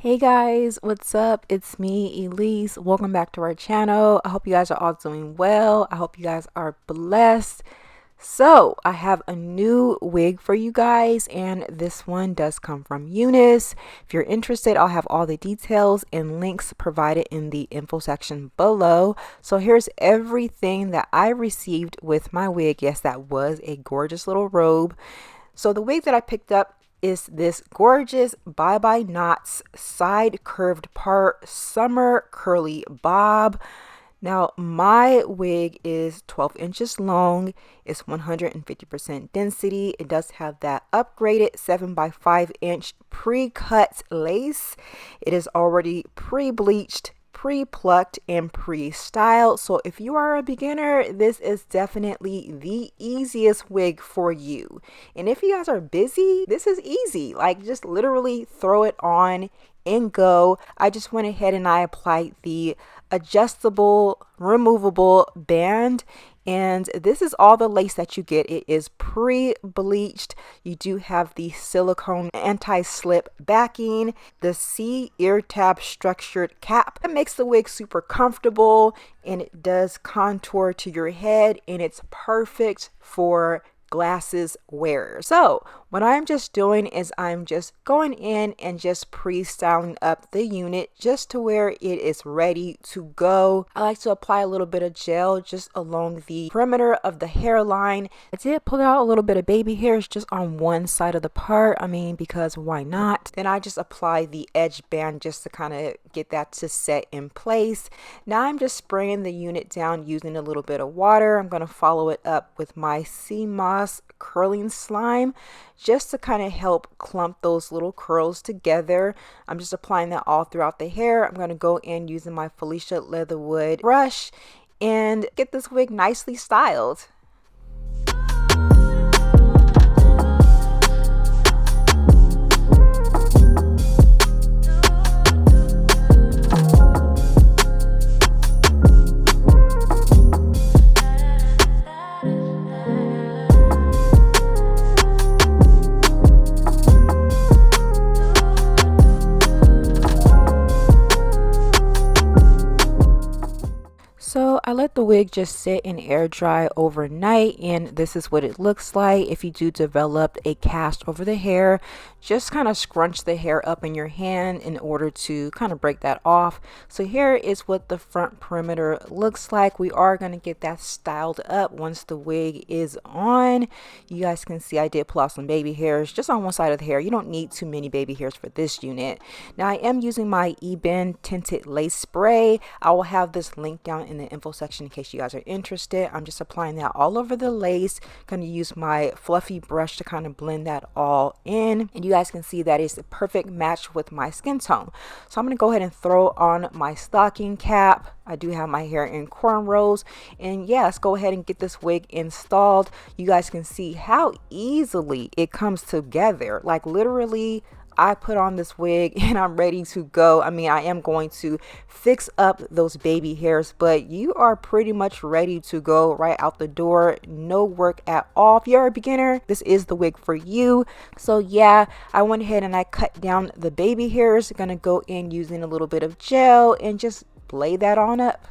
Hey guys, what's up? It's me, Elise. Welcome back to our channel. I hope you guys are all doing well. I hope you guys are blessed. So, I have a new wig for you guys, and this one does come from Unice. If you're interested, I'll have all the details and links provided in the info section below. So, here's everything that I received with my wig. Yes, that was a gorgeous little robe. So, the wig that I picked up is this gorgeous Bye Bye Knots side curved part summer curly bob. Now my wig is 12 inches long. It's 150% density. It does have that upgraded 7 by 5 inch pre-cut lace. It is already pre-bleached, pre-plucked, and pre-styled. So if you are a beginner, this is definitely the easiest wig for you. And if you guys are busy, this is easy. Like, just literally throw it on and go. I just went ahead and I applied the adjustable removable band, and this is all the lace that you get. It is pre-bleached. You do have the silicone anti-slip backing, the C ear tab structured cap. It makes the wig super comfortable, and it does contour to your head, and it's perfect for glasses wearer. So what I'm just doing is I'm just going in and just pre-styling up the unit just to where it is ready to go. I like to apply a little bit of gel just along the perimeter of the hairline. I did pull out a little bit of baby hairs just on one side of the part. I mean, because why not? Then I just apply the edge band just to kind of get that to set in place. Now I'm just spraying the unit down using a little bit of water. I'm going to follow it up with my sea moss curling slime just to kind of help clump those little curls together. I'm just applying that all throughout the hair. I'm going to go in using my Felicia Leatherwood brush and get this wig nicely styled. So I let the wig just sit and air dry overnight, and this is what it looks like. If you do develop a cast over the hair, just kind of scrunch the hair up in your hand in order to kind of break that off. So here is what the front perimeter looks like. We are going to get that styled up once the wig is on. You guys can see I did pull out some baby hairs just on one side of the hair. You don't need too many baby hairs for this unit. Now I am using my Ebin tinted lace spray. I will have this link down in the info section in case you guys are interested. I'm just applying that all over the lace. Going to use my fluffy brush to kind of blend that all in, and you guys can see that is the perfect match with my skin tone. So I'm going to go ahead and throw on my stocking cap. I do have my hair in cornrows, and yeah, let's go ahead and get this wig installed. You guys can see how easily it comes together. Like, literally, I put on this wig and I'm ready to go. I mean, I am going to fix up those baby hairs, but you are pretty much ready to go right out the door. No work at all. If you're a beginner, this is the wig for you. So yeah, I went ahead and I cut down the baby hairs. Gonna go in using a little bit of gel and just lay that on up.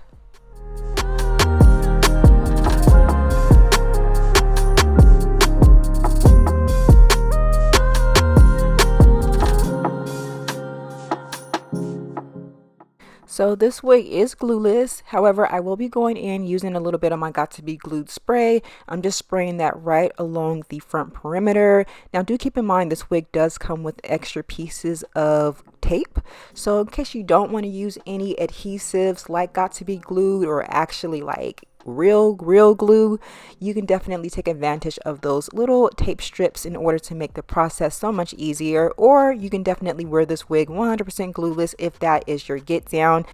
So this wig is glueless. However, I will be going in using a little bit of my Got To Be Glued spray. I'm just spraying that right along the front perimeter. Now do keep in mind this wig does come with extra pieces of tape. So in case you don't want to use any adhesives like Got To Be Glued or actually like real glue, you can definitely take advantage of those little tape strips in order to make the process so much easier. Or you can definitely wear this wig 100% glueless if that is your get down.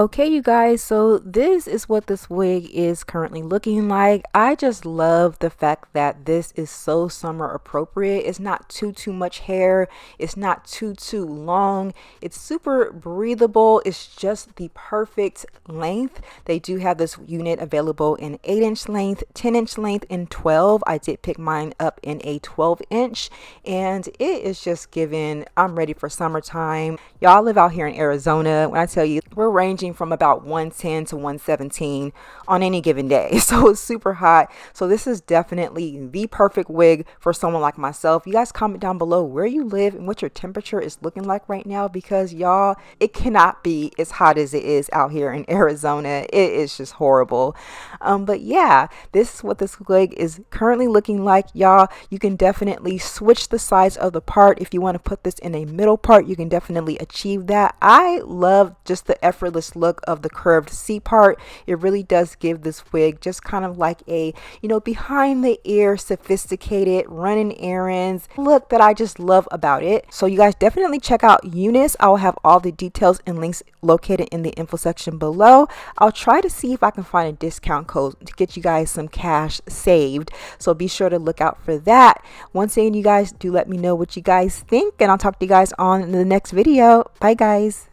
Okay, you guys, so this is what this wig is currently looking like. I just love the fact that this is so summer appropriate. It's not too much hair. It's not too long. It's super breathable. It's just the perfect length. They do have this unit available in 8-inch length, 10-inch length, and 12. I did pick mine up in a 12-inch, and it is just giving, I'm ready for summertime. Y'all live out here in Arizona. When I tell you, we're ranging from about 110 to 117 on any given day. So it's super hot. So this is definitely the perfect wig for someone like myself. You guys comment down below where you live and what your temperature is looking like right now, because y'all, it cannot be as hot as it is out here in Arizona. It is just horrible. But yeah, this is what this wig is currently looking like, y'all. You can definitely switch the size of the part. If you want to put this in a middle part, you can definitely achieve that. I love just the effortless look of the curved C part. It really does give this wig just kind of like a, behind the ear, sophisticated, running errands look that I just love about it. So you guys definitely check out Unice. I will have all the details and links located in the info section below. I'll try to see if I can find a discount code to get you guys some cash saved. So be sure to look out for that. Once again, you guys do let me know what you guys think, and I'll talk to you guys on the next video. Bye guys.